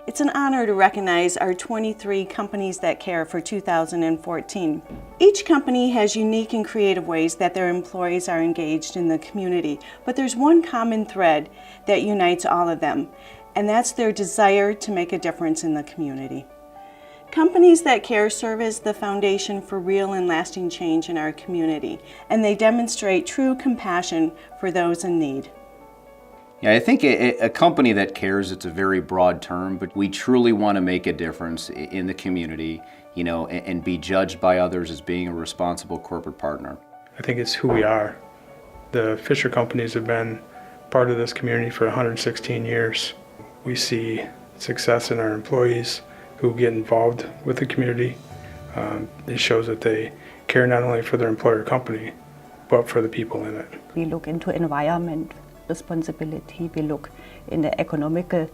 It's an honor to recognize our 23 Companies That Care for 2014. Each company has unique and creative ways that their employees are engaged in the community, but there's one common thread that unites all of them, and that's their desire to make a difference in the community. Companies That Care serve as the foundation for real and lasting change in our community, and they demonstrate true compassion for those in need. Yeah, I think a company that cares, it's a very broad term, but we truly want to make a difference in the community, you know, and be judged by others as being a responsible corporate partner. I think it's who we are. The Fisher companies have been part of this community for 116 years. We see success in our employees who get involved with the community. It shows that they care not only for their employer company, but for the people in it. We look into environment responsibility, we look in the economical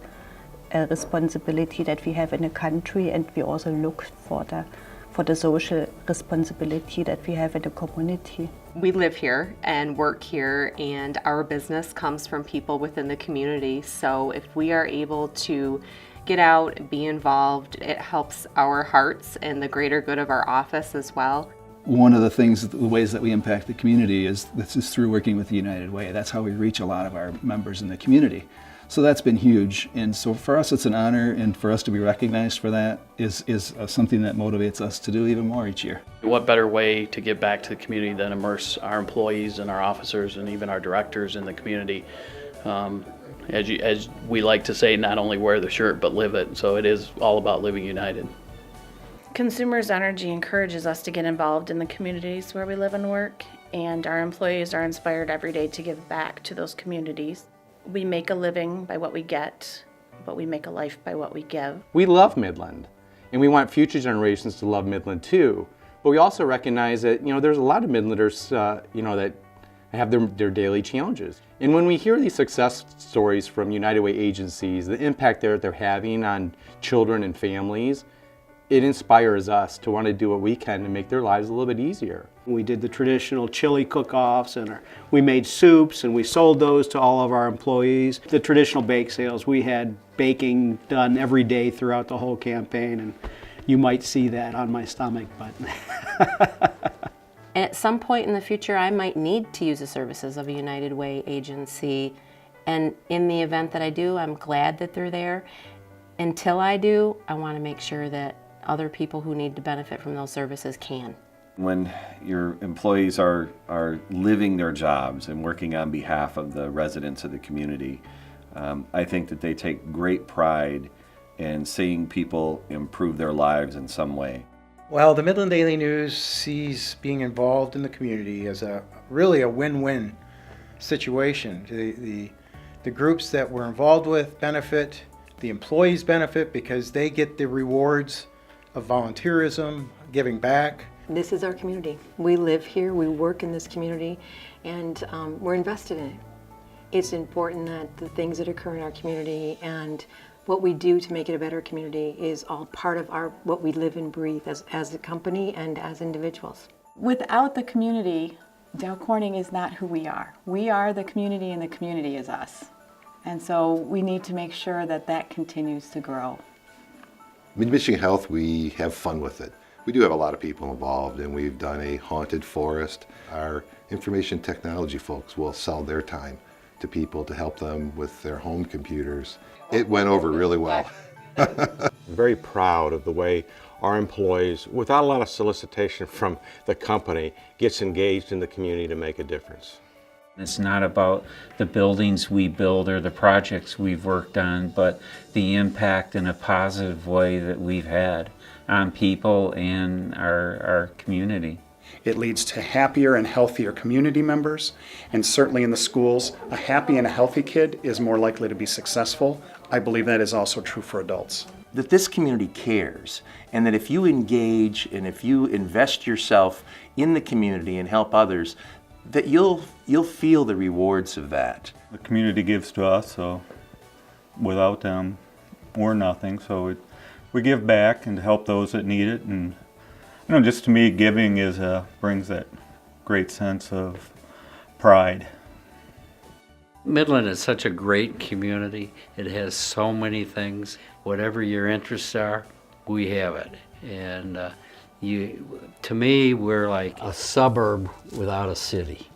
responsibility that we have in the country, and we also look for the social responsibility that we have in the community. We live here and work here, and our business comes from people within the community. So if we are able to get out and be involved, it helps our hearts and the greater good of our office as well. One of the ways that we impact the community is through working with the United Way. That's how we reach a lot of our members in the community. So that's been huge, and so for us it's an honor, and for us to be recognized for that is something that motivates us to do even more each year. What better way to give back to the community than immerse our employees and our officers and even our directors in the community? As we like to say, not only wear the shirt but live it, so it is all about living united. Consumers Energy encourages us to get involved in the communities where we live and work, and our employees are inspired every day to give back to those communities. We make a living by what we get, but we make a life by what we give. We love Midland, and we want future generations to love Midland too. But we also recognize that, you know, there's a lot of Midlanders, you know, that have their daily challenges. And when we hear these success stories from United Way agencies, the impact that they're having on children and families, it inspires us to want to do what we can to make their lives a little bit easier. We did the traditional chili cook-offs, and we made soups, and we sold those to all of our employees. The traditional bake sales, we had baking done every day throughout the whole campaign, and you might see that on my stomach, but. At some point in the future, I might need to use the services of a United Way agency, and in the event that I do, I'm glad that they're there. Until I do, I want to make sure that other people who need to benefit from those services can. When your employees are living their jobs and working on behalf of the residents of the community, I think that they take great pride in seeing people improve their lives in some way. Well, the Midland Daily News sees being involved in the community as really a win-win situation. The groups that we're involved with benefit, the employees benefit because they get the rewards of volunteerism, giving back. This is our community. We live here, we work in this community, and we're invested in it. It's important that the things that occur in our community and what we do to make it a better community is all part of what we live and breathe as a company and as individuals. Without the community, Dow Corning is not who we are. We are the community, and the community is us. And so we need to make sure that that continues to grow. Mid-Michigan Health, we have fun with it. We do have a lot of people involved, and we've done a haunted forest. Our information technology folks will sell their time to people to help them with their home computers. It went over really well. Very proud of the way our employees, without a lot of solicitation from the company, gets engaged in the community to make a difference. It's not about the buildings we build or the projects we've worked on, but the impact in a positive way that we've had on people and our community. It leads to happier and healthier community members, and certainly in the schools, a happy and a healthy kid is more likely to be successful. I believe that is also true for adults. That this community cares, and that if you engage and if you invest yourself in the community and help others, that you'll feel the rewards of that. The community gives to us, so without them, we're nothing. So we give back and help those that need it, and you know, just to me, giving brings that great sense of pride. Midland is such a great community. It has so many things. Whatever your interests are, we have it. And to me, we're like a suburb without a city.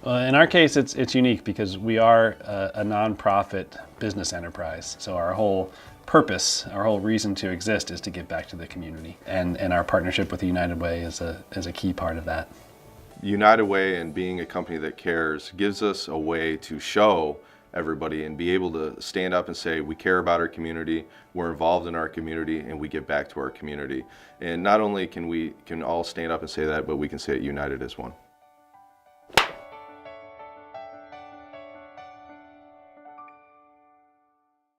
In our case, it's unique because we are a nonprofit business enterprise. So our whole purpose, our whole reason to exist is to give back to the community. And our partnership with the United Way is a key part of that. United Way and being a company that cares gives us a way to show everybody and be able to stand up and say we care about our community, we're involved in our community, and we give back to our community. And not only can we all stand up and say that, but we can say it united as one.